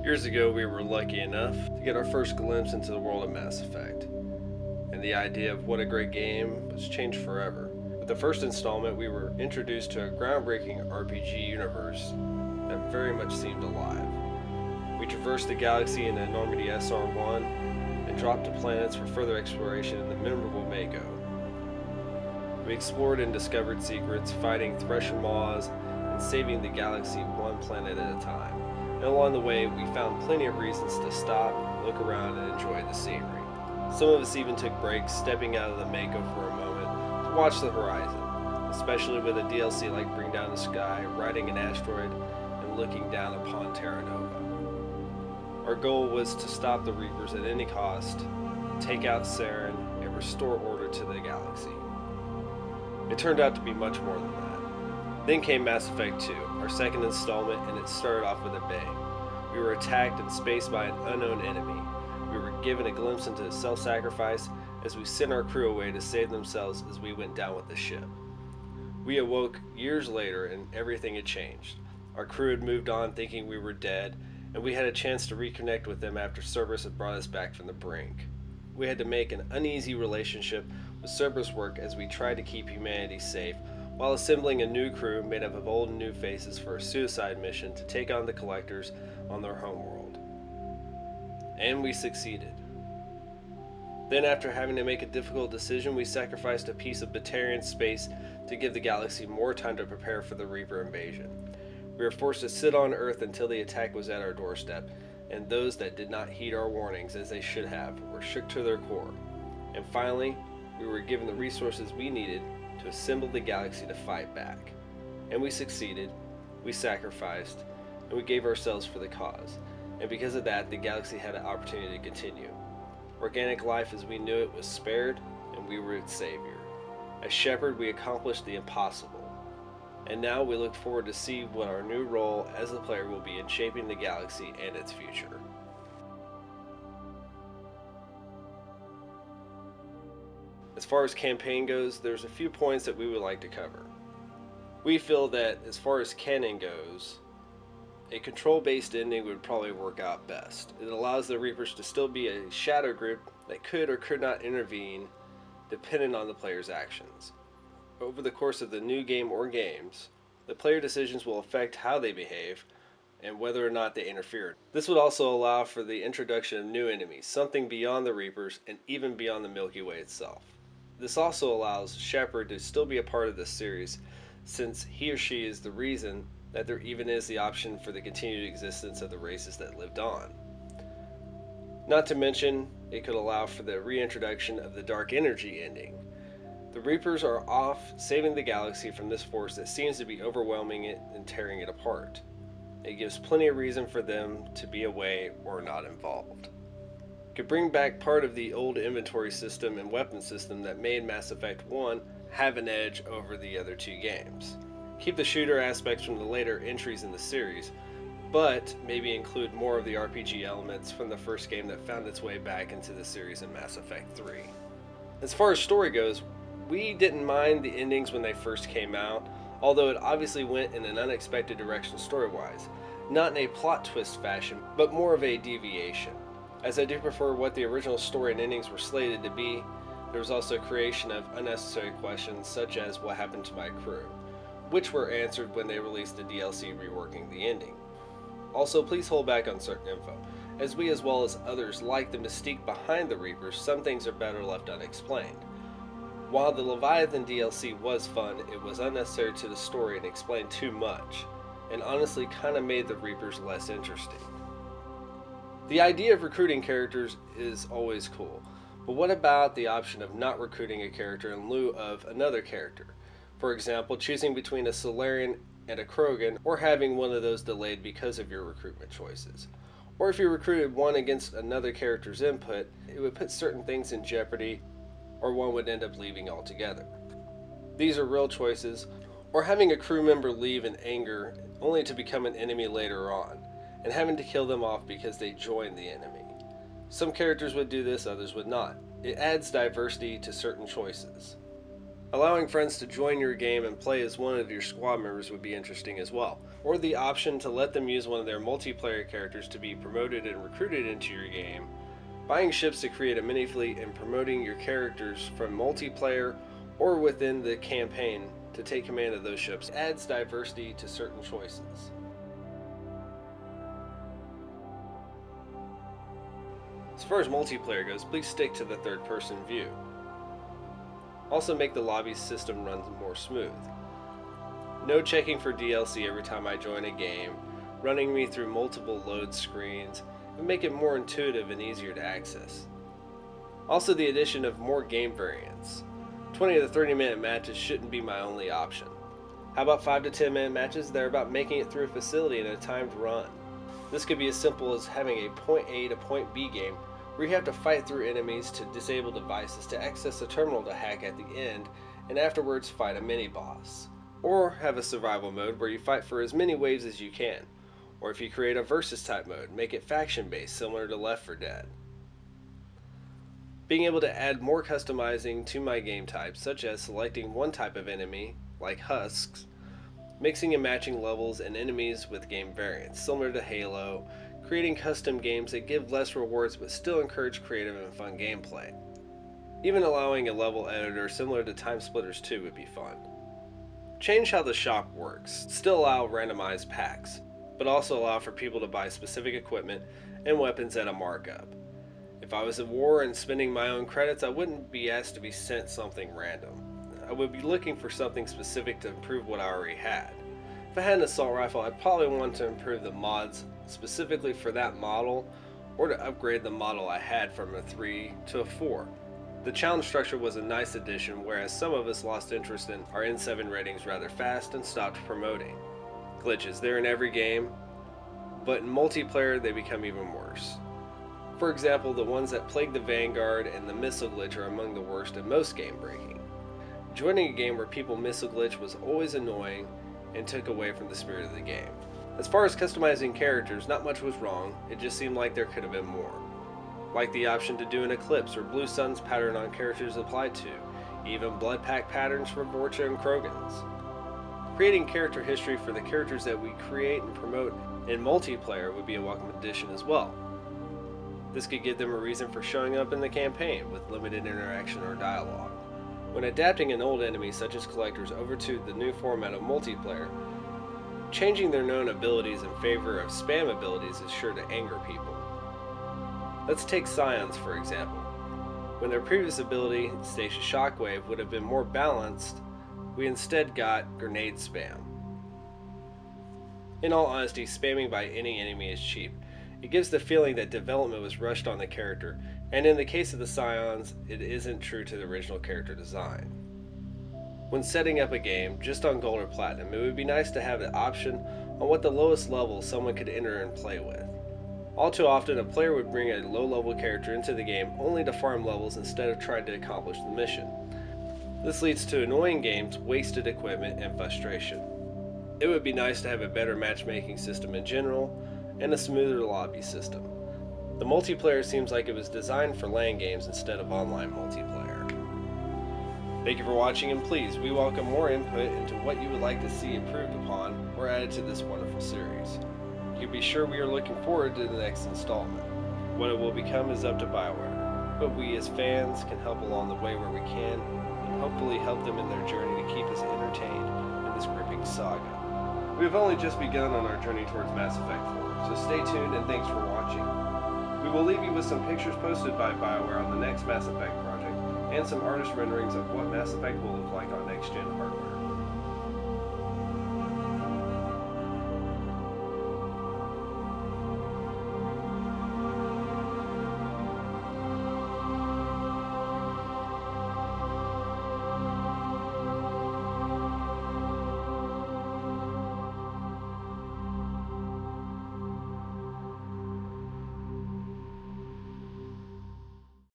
Years ago, we were lucky enough to get our first glimpse into the world of Mass Effect, and the idea of what a great game was changed forever. With the first installment, we were introduced to a groundbreaking RPG universe that very much seemed alive. We traversed the galaxy in the Normandy SR-1 and dropped to planets for further exploration in the memorable Mako. We explored and discovered secrets, fighting Thresher Maws and saving the galaxy one planet at a time. And along the way, we found plenty of reasons to stop, look around, and enjoy the scenery. Some of us even took breaks, stepping out of the Mako for a moment to watch the horizon, especially with a DLC like Bring Down the Sky, riding an asteroid, and looking down upon Terra Nova. Our goal was to stop the Reapers at any cost, take out Saren, and restore order to the galaxy. It turned out to be much more than that. Then came Mass Effect 2, our second installment, and it started off with a bang. We were attacked in space by an unknown enemy. We were given a glimpse into self-sacrifice as we sent our crew away to save themselves as we went down with the ship. We awoke years later and everything had changed. Our crew had moved on thinking we were dead, and we had a chance to reconnect with them after Cerberus had brought us back from the brink. We had to make an uneasy relationship with Cerberus' work as we tried to keep humanity safe, while assembling a new crew made up of old and new faces for a suicide mission to take on the Collectors on their homeworld. And we succeeded. Then, after having to make a difficult decision, we sacrificed a piece of Batarian space to give the galaxy more time to prepare for the Reaper invasion. We were forced to sit on Earth until the attack was at our doorstep, and those that did not heed our warnings as they should have were shook to their core. And finally, we were given the resources we needed to assemble the galaxy to fight back. And we succeeded, we sacrificed, and we gave ourselves for the cause. And because of that, the galaxy had an opportunity to continue. Organic life as we knew it was spared, and we were its savior. As Shepard, we accomplished the impossible. And now we look forward to see what our new role as a player will be in shaping the galaxy and its future. As far as campaign goes, there's a few points that we would like to cover. We feel that as far as canon goes, a control-based ending would probably work out best. It allows the Reapers to still be a shadow group that could or could not intervene depending on the player's actions. Over the course of the new game or games, the player decisions will affect how they behave and whether or not they interfere. This would also allow for the introduction of new enemies, something beyond the Reapers and even beyond the Milky Way itself. This also allows Shepard to still be a part of this series, since he or she is the reason that there even is the option for the continued existence of the races that lived on. Not to mention, it could allow for the reintroduction of the dark energy ending. The Reapers are off saving the galaxy from this force that seems to be overwhelming it and tearing it apart. It gives plenty of reason for them to be away or not involved. Could bring back part of the old inventory system and weapon system that made Mass Effect 1 have an edge over the other two games. Keep the shooter aspects from the later entries in the series, but maybe include more of the RPG elements from the first game that found its way back into the series in Mass Effect 3. As far as story goes, we didn't mind the endings when they first came out, although it obviously went in an unexpected direction story-wise, not in a plot twist fashion, but more of a deviation. As I do prefer what the original story and endings were slated to be, there was also creation of unnecessary questions such as what happened to my crew, which were answered when they released the DLC reworking the ending. Also, please hold back on certain info, as we as well as others like the mystique behind the Reapers, some things are better left unexplained. While the Leviathan DLC was fun, it was unnecessary to the story and explained too much, and honestly kinda made the Reapers less interesting. The idea of recruiting characters is always cool, but what about the option of not recruiting a character in lieu of another character? For example, choosing between a Solarian and a Krogan, or having one of those delayed because of your recruitment choices. Or if you recruited one against another character's input, it would put certain things in jeopardy, or one would end up leaving altogether. These are real choices, or having a crew member leave in anger only to become an enemy later on, and having to kill them off because they joined the enemy. Some characters would do this, others would not. It adds diversity to certain choices. Allowing friends to join your game and play as one of your squad members would be interesting as well, or the option to let them use one of their multiplayer characters to be promoted and recruited into your game, buying ships to create a mini fleet, and promoting your characters from multiplayer or within the campaign to take command of those ships adds diversity to certain choices. As far as multiplayer goes, please stick to the third-person view. Also make the lobby system run more smooth. No checking for DLC every time I join a game, running me through multiple load screens, and make it more intuitive and easier to access. Also the addition of more game variants. 20 to 30 minute matches shouldn't be my only option. How about 5 to 10 minute matches that are about making it through a facility in a timed run? This could be as simple as having a point A to point B game where you have to fight through enemies to disable devices to access a terminal to hack at the end, and afterwards fight a mini-boss. Or have a survival mode where you fight for as many waves as you can. Or if you create a versus type mode, make it faction based similar to Left 4 Dead. Being able to add more customizing to my game types, such as selecting one type of enemy, like husks, mixing and matching levels and enemies with game variants, similar to Halo, creating custom games that give less rewards but still encourage creative and fun gameplay. Even allowing a level editor similar to Time Splitters 2 would be fun. Change how the shop works, still allow randomized packs, but also allow for people to buy specific equipment and weapons at a markup. If I was at war and spending my own credits, I wouldn't be asked to be sent something random. I would be looking for something specific to improve what I already had. If I had an assault rifle, I'd probably want to improve the mods specifically for that model, or to upgrade the model I had from a 3 to a 4. The challenge structure was a nice addition, whereas some of us lost interest in our N7 ratings rather fast and stopped promoting. Glitches, they're in every game, but in multiplayer they become even worse. For example, the ones that plague the Vanguard and the missile glitch are among the worst and most game breaking. Joining a game where people missile glitch was always annoying and took away from the spirit of the game. As far as customizing characters, not much was wrong, it just seemed like there could have been more. Like the option to do an Eclipse or Blue Sun's pattern on characters applied to, even Blood Pack patterns for Vorcha and Krogans. Creating character history for the characters that we create and promote in multiplayer would be a welcome addition as well. This could give them a reason for showing up in the campaign with limited interaction or dialogue. When adapting an old enemy such as Collectors over to the new format of multiplayer, changing their known abilities in favor of spam abilities is sure to anger people. Let's take Scions for example. When their previous ability, Stasis Shockwave, would have been more balanced, we instead got grenade spam. In all honesty, spamming by any enemy is cheap. It gives the feeling that development was rushed on the character, and in the case of the Scions, it isn't true to the original character design. When setting up a game, just on Gold or Platinum, it would be nice to have the option on what the lowest level someone could enter and play with. All too often, a player would bring a low-level character into the game only to farm levels instead of trying to accomplish the mission. This leads to annoying games, wasted equipment, and frustration. It would be nice to have a better matchmaking system in general, and a smoother lobby system. The multiplayer seems like it was designed for LAN games instead of online multiplayer. Thank you for watching, and please, we welcome more input into what you would like to see improved upon or added to this wonderful series. You can be sure we are looking forward to the next installment. What it will become is up to BioWare, but we as fans can help along the way where we can, and hopefully help them in their journey to keep us entertained in this gripping saga. We have only just begun on our journey towards Mass Effect 4, so stay tuned and thanks for watching. We will leave you with some pictures posted by BioWare on the next Mass Effect project, and some artist renderings of what Mass Effect will look like on next-gen hardware.